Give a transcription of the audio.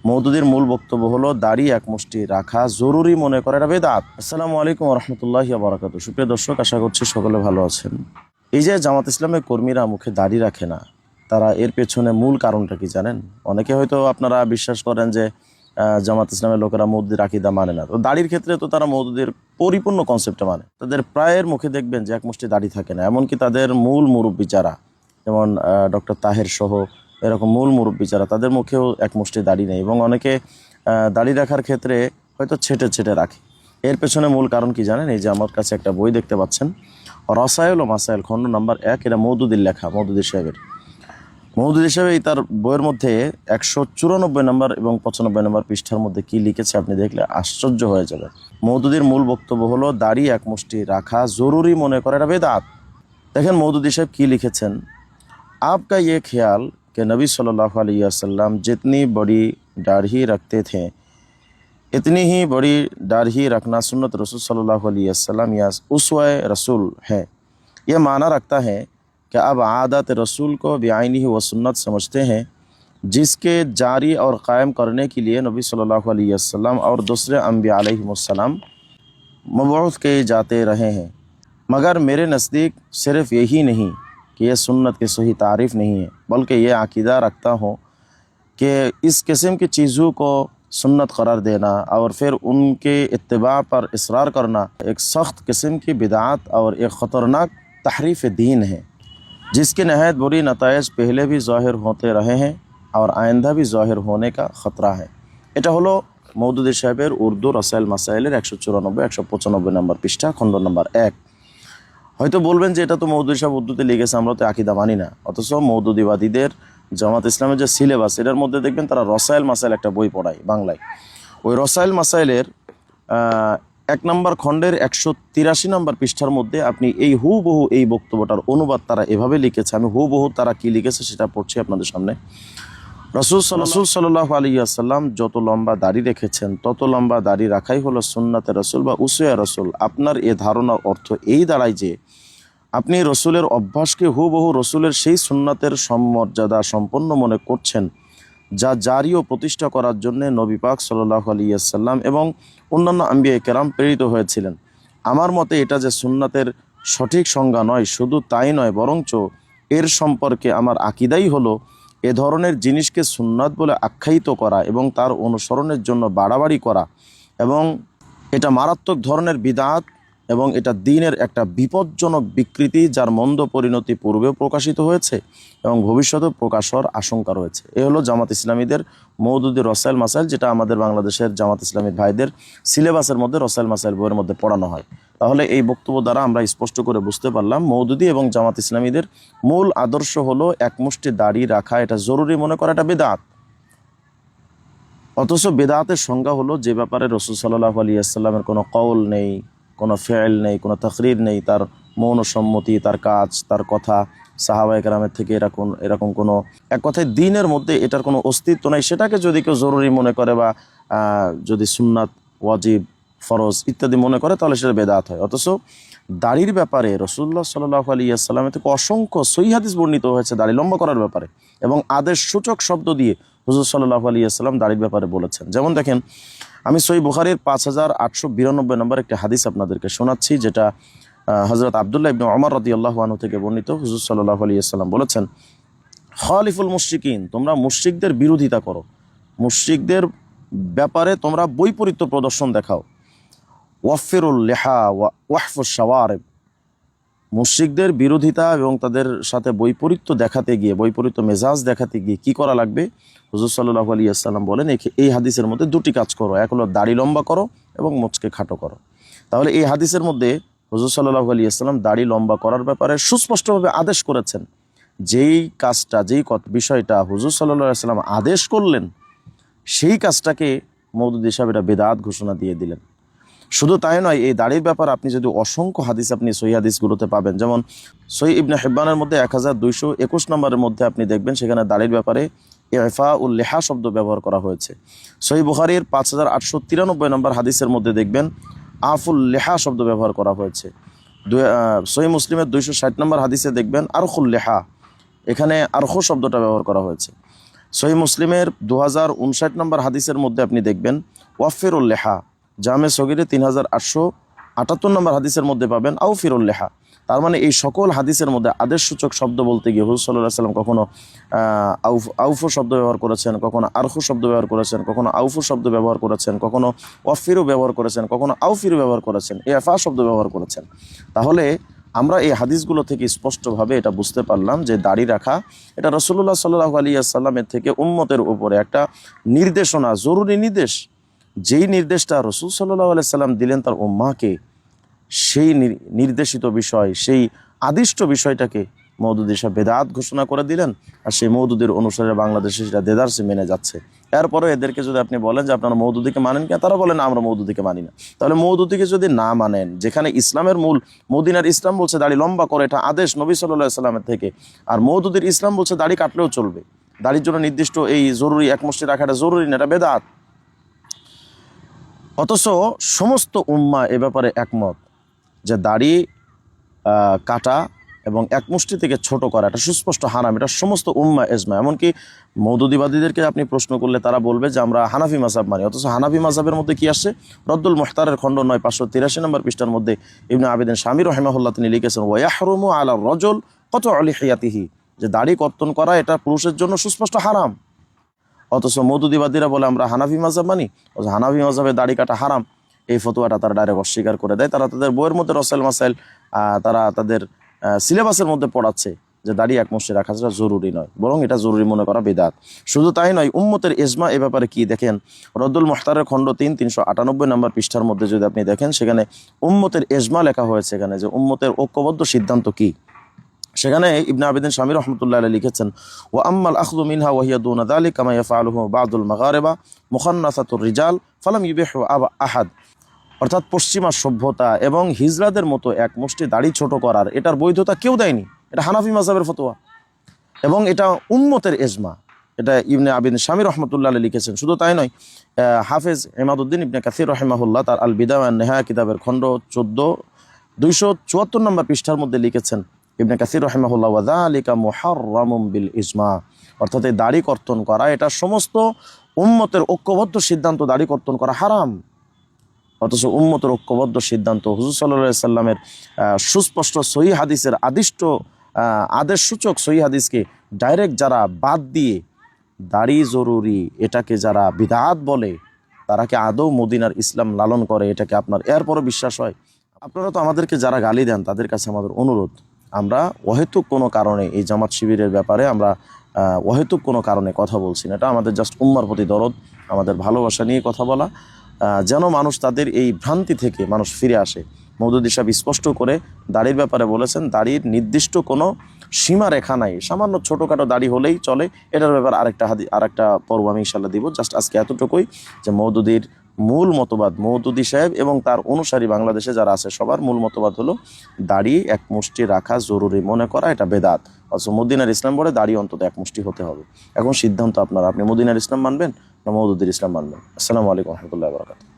মওদুদির মূল বক্তব্য হলো দাড়ি এক মুষ্টি রাখা জরুরি মনে করে এটা বেদাত। আসসালামু আলাইকুম ওয়া রাহমাতুল্লাহি ওয়া বারাকাতুহু। সুপ্রিয় দর্শক, আশা করছি সকলে ভালো আছেন। এই যে জামাত ইসলামের কর্মীরা মুখে দাড়ি রাখে না, তারা এর পেছনে মূল কারণটা কি জানেন? অনেকে হয়তো আপনারা বিশ্বাস করেন যে জামাত ইসলামের লোকেরা মওদুদির আকীদা মানে না, তো দাড়ির ক্ষেত্রে তো তারা মওদুদির পরিপূর্ণ কনসেপ্টে মানে। তাদের প্রায়ের মুখে দেখবেন যে এক মুষ্টি দাড়ি থাকে না, এমনকি তাদের মূল মুরব্বী যারা, যেমন ডক্টর তাহের সহ এরকম মূল মুরব্বী যারা, তাদের মুখেও এক মুষ্টি দাড়ি নেই, এবং অনেকে দাড়ি রাখার ক্ষেত্রে হয়তো ছেটে ছেটে রাখে। এর পেছনে মূল কারণ কি জানেন? এই যে আমার কাছে একটা বই দেখতে পাচ্ছেন, রসায়েল ও মাসাইল খণ্ড নাম্বার 1, এটা মওদুদির লেখা, মওদুদি সাহেবের। মওদুদি সাহেব এই তার বইয়ের মধ্যে 194 নম্বর এবং 95 নম্বর পৃষ্ঠার মধ্যে কি লিখেছে আপনি দেখলে আশ্চর্য হয়ে যাবে। মওদুদির মূল বক্তব্য হলো দাড়ি এক মুষ্টি রাখা জরুরি মনে করে এটা বেদাত। দেখেন মওদুদি সাহেব কি লিখেছেন। आपका ये ख्याल कि नबी सल्लल्लाहु अलैहि वसल्लम जितनी बड़ी दाढ़ी रखते थे इतनी ही बड़ी दाढ़ी रखना सुन्नत रसूल सल्लल्लाहु अलैहि वसल्लम या उसवा रसूल है, यह माना रखता है कि अब आदत रसूल को बेआइनी व सुन्नत समझते हैं, जिसके जारी और कायम करने के लिए नबी सल्लल्लाहु अलैहि वसल्लम और दूसरे अम्बिया अलैहिमुस्सलाम मबऊथ किए जाते रहे हैं। मगर मेरे नज़दीक सिर्फ यही नहीं कि यह सुन्नत की सही तारीफ़ नहीं है, बल्कि ये अक़ीदा रखता हूँ कि इस किस्म की चीज़ों को सुन्नत करार देना और फिर उनके इत्तिबा पर इसरार करना एक सख्त किस्म की बिदात और एक ख़तरनाक तहरीफ़ दीन है, जिसके नहायत बुरी नताइज पहले भी ज़ाहिर होते रहे हैं और आइंदा भी ज़ाहिर होने का ख़तरा है। এটা হলো মওদুদি সাহেবের উর্দু রসায়েল মাসাইলের 194-195 নম্বর পৃষ্ঠা, খণ্ড নম্বর 1। হয়তো বলবেন যে এটা তো মওদুদি সাহেব উর্দুতে লিখেছে, আমরা তো আকীদা মানি না। অথচ মওদুদিবাদীদের জামাত ইসলামের যে সিলেবাস, এটার মধ্যে দেখবেন তারা রসায়েল মাসাইল একটা বই পড়ায় বাংলায়। ওই রসায়েল মাসাইলের 1 নম্বর খণ্ডের 183 নম্বর পৃষ্ঠার মধ্যে আপনি এই হুবহু এই বক্তব্যটার অনুবাদ তারা এভাবে লিখেছে। আমি হুবহু তারা কি লিখেছে সেটা পড়ছি আপনাদের সামনে। রাসূল সাল্লাল্লাহু আলাইহি ওয়াসাল্লাম যত লম্বা দাড়ি রেখেছেন তত লম্বা দাড়ি রাখাই হলো সুন্নাতে রসুল বা উসওয়া রসুল। আপনার এ ধারণার অর্থ এই দাঁড়ায় যে আপনি রসুলের অভ্যাসকে হুবহু রসুলের সেই সুন্নাতের সমমর্যাদা সম্পন্ন মনে করছেন, যা জারি ও প্রতিষ্ঠা করার জন্য নবী পাক সাল্লাল্লাহু আলাইহি ওয়াসাল্লাম এবং অন্যান্য আম্বিয়া কেরাম প্রেরিত হয়েছিলেন। আমার মতে এটা যে সুন্নাতের সঠিক সংজ্ঞা নয়, শুধু তাই নয়, বরঞ্চ এর সম্পর্কে আমার আকীদাই হলো এ ধরনের জিনিসকে সুন্নাত বলে আখ্যায়িত করা এবং তার অনুসরণের জন্য বাড়াবাড়ি করা, এবং এটা মারাত্মক ধরনের বিদআত এবং এটা দ্বীনের একটা বিপজ্জনক বিকৃতি, যার মন্দ পরিণতি পূর্বেও প্রকাশিত হয়েছে এবং ভবিষ্যতেও প্রকাশ হওয়ার আশঙ্কা রয়েছে। এ হলো জামাত ইসলামীদের মওদুদি রসায়েল মাসাইল, যেটা আমাদের বাংলাদেশের জামাত ইসলামীর ভাইদের সিলেবাসের মধ্যে রসায়েল মাসাইল বইয়ের মধ্যে পড়ানো হয়। তাহলে এই বক্তব্য দ্বারা আমরা স্পষ্ট করে বুঝতে পারলাম মওদুদি এবং জামাত ইসলামীদের মূল আদর্শ হলো এক মুষ্টি দাড়ি রাখা এটা জরুরি মনে করা এটা বেদাত। অথচ বেদাতের সংজ্ঞা হলো যে ব্যাপারে রাসূল সাল্লাল্লাহু আলাইহি ওয়াসাল্লামের কোনো কওল নেই, কোনো ফেল নেই, কোনো তাকরির নেই, তার মৌন সম্মতি, তার কাজ, তার কথা, সাহাবায়ে কেরামের থেকে এরকম কোনো, এক কথায় দ্বীনের মধ্যে এটার কোনো অস্তিত্ব নাই, সেটাকে যদি কেউ জরুরি মনে করে বা যদি সুন্নাত, ওয়াজিব, ফরজ ইত্যাদি মনে করে, তাহলে সেটা বেদাত হয়। অথচ দাড়ির ব্যাপারে রাসূলুল্লাহ সাল্লাল্লাহু আলাইহি ওয়াসাল্লামের থেকে অসংখ্য সহিহ হাদিস বর্ণিত হয়েছে দাড়ি লম্বা করার ব্যাপারে, এবং আদেশ সূচক শব্দ দিয়ে হুজুর সাল্লাল্লাহু আলাইহি ওয়াসাল্লাম দাড়ির ব্যাপারে বলেছেন। যেমন দেখেন, আমি সহিহ বুখারীর 5892 নম্বর একটি হাদিস আপনাদেরকে শোনাচ্ছি, যেটা হযরত আব্দুল্লাহ ইবনে ওমর রাদিয়াল্লাহু আনহু থেকে বর্ণিত। হুজুর সাল্লাল্লাহু আলাইহি ওয়াসাল্লাম বলেছেন, খালিফুল মুশরিকিন, তোমরা মুশরিকদের বিরোধিতা করো, মুশরিকদের ব্যাপারে তোমরা বৈপরীত্য প্রদর্শন দেখাও। ওয়াফিরুল লিহা ওয়াহফুশ শাওয়ারিব, মুশরিকদের বিরোধিতা এবং তাদের সাথে বৈপরীত্য দেখাতে গিয়ে, বৈপরীত্য মেজাজ দেখাতে গিয়ে কি করা লাগবে? হুজুর সাল্লাল্লাহু আলাইহি ওয়াসাল্লাম বলেন এই হাদিসের মধ্যে দুটি কাজ করো, এক হলো দাড়ি লম্বা করো এবং মুচকে খাটো করো। তাহলে এই হাদিসের মধ্যে হুজুর সাল্লাল্লাহু আলাইহি ওয়াসাল্লাম দাড়ি লম্বা করার ব্যাপারে সুস্পষ্টভাবে আদেশ করেছেন। যেই কাজটা, বিষয়টা হুজুর সাল্লাল্লাহু আলাইহি ওয়াসাল্লাম আদেশ করলেন, সেই কাজটাকে মওদুদি সাহেব এটা বেদাত ঘোষণা দিয়ে দিলেন। শুধু তাই নয়, এই দাড়ির ব্যাপার আপনি যদি অসংখ্য হাদিস আপনি সহিহ হাদিসগুলোতে পাবেন, যেমন সহিহ ইবনে হিব্বানের মধ্যে 1221 নম্বরের মধ্যে আপনি দেখবেন সেখানে দাড়ির ব্যাপারে ইফাউল লিহা শব্দ ব্যবহার করা হয়েছে। সহিহ বুখারীর 5893 নম্বর হাদিসের মধ্যে দেখবেন আফুল লিহা শব্দ ব্যবহার করা হয়েছে। সহিহ মুসলিমের 260 নম্বর হাদিসে দেখবেন আরখুল লিহা, এখানে আরখ শব্দটা ব্যবহার করা হয়েছে। সহিহ মুসলিমের 2059 নম্বর হাদিসের মধ্যে আপনি দেখবেন ওয়াফিরুল লেহা, জামে সগিরে 3878 নম্বর হাদিসের মধ্যে পাবেন আউফিরুল লেহা। তার মানে এই সকল হাদিসের মধ্যে আদেশসূচক শব্দ বলতে গিয়ে হুজুর সাল্লাল্লাহু আলাইহি সাল্লাম কখনো আউফু শব্দ ব্যবহার করেছেন, কখনো আরখু শব্দ ব্যবহার করেছেন, কখনো আউফু শব্দ ব্যবহার করেছেন, কখনো ওয়াফিরু ব্যবহার করেছেন, কখনো আউফিরু ব্যবহার করেছেন, এফা শব্দ ব্যবহার করেছেন। তাহলে আমরা এই হাদিসগুলো থেকে স্পষ্টভাবে এটা বুঝতে পারলাম যে দাড়ি রাখা এটা রাসূলুল্লাহ সাল্লাল্লাহু আলাইহি ওয়াসাল্লামের থেকে উম্মতের উপরে একটা নির্দেশনা, জরুরি নির্দেশ। যেই নির্দেশটা রাসূল সাল্লাল্লাহু আলাইহি সাল্লাম দিলেন তার উম্মাহকে, সেই নির্দেশিত বিষয়, সেই আদিষ্ট বিষয়টাকে মওদুদি সাহেব বেদাত ঘোষণা করে দিলেন, আর সেই মওদুদির অনুসারে বাংলাদেশে সেটা দেদারসে মেনে যাচ্ছে। এরপরে এদেরকে যদি আপনি বলেন যে আপনারা মওদুদিকে মানেন কেন, তারা বলেন আমরা মওদুদিকে মানি না। তাহলে মওদুদিকে যদি না মানেন, যেখানে ইসলামের মূল মদিনার ইসলাম বলছে দাড়ি লম্বা করে, এটা আদেশ নবী সাল্লাল্লাহু আলাইহি সাল্লামের থেকে, আর মওদুদির ইসলাম বলছে দাড়ি কাটলেও চলবে, দাড়ির জন্য নির্দিষ্ট এই জরুরি এক মুষ্টি রাখাটা জরুরি না, এটা বেদাত। অথচ সমস্ত উম্মাহ এ ব্যাপারে একমত যে দাড়ি কাটা এবং এক মুষ্টি থেকে ছোট করা এটা সুস্পষ্ট হারাম, এটা সমস্ত উম্মাহ এজমা। এমনকি মওদুদিবাদীদেরকে আপনি প্রশ্ন করলে তারা বলবে যে আমরা হানাফি মাযহাব মানি, অথচ হানাফি মাযহাবের মধ্যে কি আসছে? রদ্দুল মুহতারের খণ্ড 9 583 নম্বর পৃষ্ঠার মধ্যে ইবনে আবিদিন শামী রাহিমাহুল্লাহ তিনি লিখেছেন ওয়া ইয়াহরুমু আলা রাজুল কতউ লিহিয়াতিহি, যে দাড়ি কর্তন করা এটা পুরুষের জন্য সুস্পষ্ট হারাম। অথচ মওদুদিবাদীরা বলে আমরা হানাফি মাযহাব মানি, অথচ হানাফি মাযহাবে দাড়ি কাটা হারাম, এই ফতোয়াটা তারা ডাইরেক্ট অস্বীকার করে দেয়। তারা তাদের বইয়ের মধ্যে রসাইল মাসাইল তারা তাদের সিলেবাসের মধ্যে পড়াচ্ছে যে দাড়ি এক মুষ্টি রাখা জরুরি নয়, বরং এটা জরুরি মনে করা বিদআত। শুধু তাই নয়, উম্মতের ইজমা এ ব্যাপারে কি দেখেন, রদ্দুল মুহতারের খণ্ড 3 398 নম্বর পৃষ্ঠার মধ্যে যদি আপনি দেখেন, সেখানে উম্মতের ইজমা লেখা হয়েছে, এখানে যে উম্মতের ঐক্যবদ্ধ সিদ্ধান্ত কি। সেখানে ইবনে আবিদিন শামী রাহমাতুল্লাহ আলাইহি লিখেছেন ওয়া আম্মাল আখযু মিনহা ওয়া হিয়া দুনা যালিকা কামা ইয়াফআলুহু বা'দুল মাগারিবা মুখান্নাসাতুর রিজাল ফালাম ইউবিহু আহাদ। অর্থাৎ পশ্চিমা সভ্যতা এবং হিজড়াদের মতো এক মুষ্টি দাড়ি ছোট করার এটার বৈধতা কেউ দেয়নি, এটা হানাফি মাযহাবের ফতোয়া এবং এটা উম্মতের ইজমা। এটা ইবনে আবিদিন শামী রাহমাতুল্লাহ আলাইহি লিখেছেন। শুধু তাই নয়, হাফেজ ইমাদউদ্দিন ইবনে কাসির রাহিমাহুল্লাহ তার আল বিদায়া ওয়ান নিহায়া কিতাবের খণ্ড 14 274 নম্বর পৃষ্ঠার মধ্যে লিখেছেন ইবনে কাসির রাহিমাহুল্লাহ ওয়া যালিকা মুহাররামুম বিল ইজমা, অর্থাৎ এই দাড়ি কর্তন করা এটা সমস্ত উম্মতের ঐক্যবদ্ধ সিদ্ধান্ত, দাড়ি কর্তন করা হারাম। অথচ উম্মতের ঐক্যবদ্ধ সিদ্ধান্ত হুজুর সাল্লাল্লাহু আলাইহি সাল্লামের সুস্পষ্ট সহিহ হাদিসের আদিষ্ট আদেশসূচক সহিহ হাদিসকে ডাইরেক্ট যারা বাদ দিয়ে দাড়ি জরুরি এটাকে যারা বিদআত বলে, তারা কি আদৌ মদিনার ইসলাম লালন করে? এটাকে আপনার এরপরও বিশ্বাস হয়? আপনারা তো আমাদেরকে যারা গালি দেন তাদের কাছে আমাদের অনুরোধ, আমরা অহেতুক কোনো কারণে এই জামাত শিবিরের ব্যাপারে আমরা অহেতুক কোনো কারণে কথা বলছি না। এটা আমাদের জাস্ট উম্মার প্রতি দরদ, আমাদের ভালোবাসা নিয়ে কথা বলা, যেন মানুষ তাদের এই ভ্রান্তি থেকে মানুষ ফিরে আসে। মওদুদি সাহেব স্পষ্ট করে দাড়ির ব্যাপারে বলেছেন দাড়ির নির্দিষ্ট কোনো সীমারেখা নাই, সামান্য ছোটোখাটো দাড়ি হলেই চলে। এটার ব্যাপারে আরেকটা পর্ব আমি ইনশাল্লাহ দিব। জাস্ট আজকে এতটুকুই যে মওদুদির মূল মতবাদ, মওদুদি সাহেব এবং তার অনুসারী বাংলাদেশে যারা আছে সবার মূল মতবাদ হলো দাড়ি এক মুষ্টি রাখা জরুরি মনে করা এটা বেদাত। অথচ মদিনার ইসলাম বলে দাড়ি অন্তত এক মুষ্টি হতে হবে। এখন সিদ্ধান্ত আপনার, আপনি মদিনার ইসলাম মানবেন না মওদুদির ইসলাম মানবেন। আসসালামু আলাইকুম ওয়া রাহমাতুল্লাহি ওয়া বারাকাতুহু।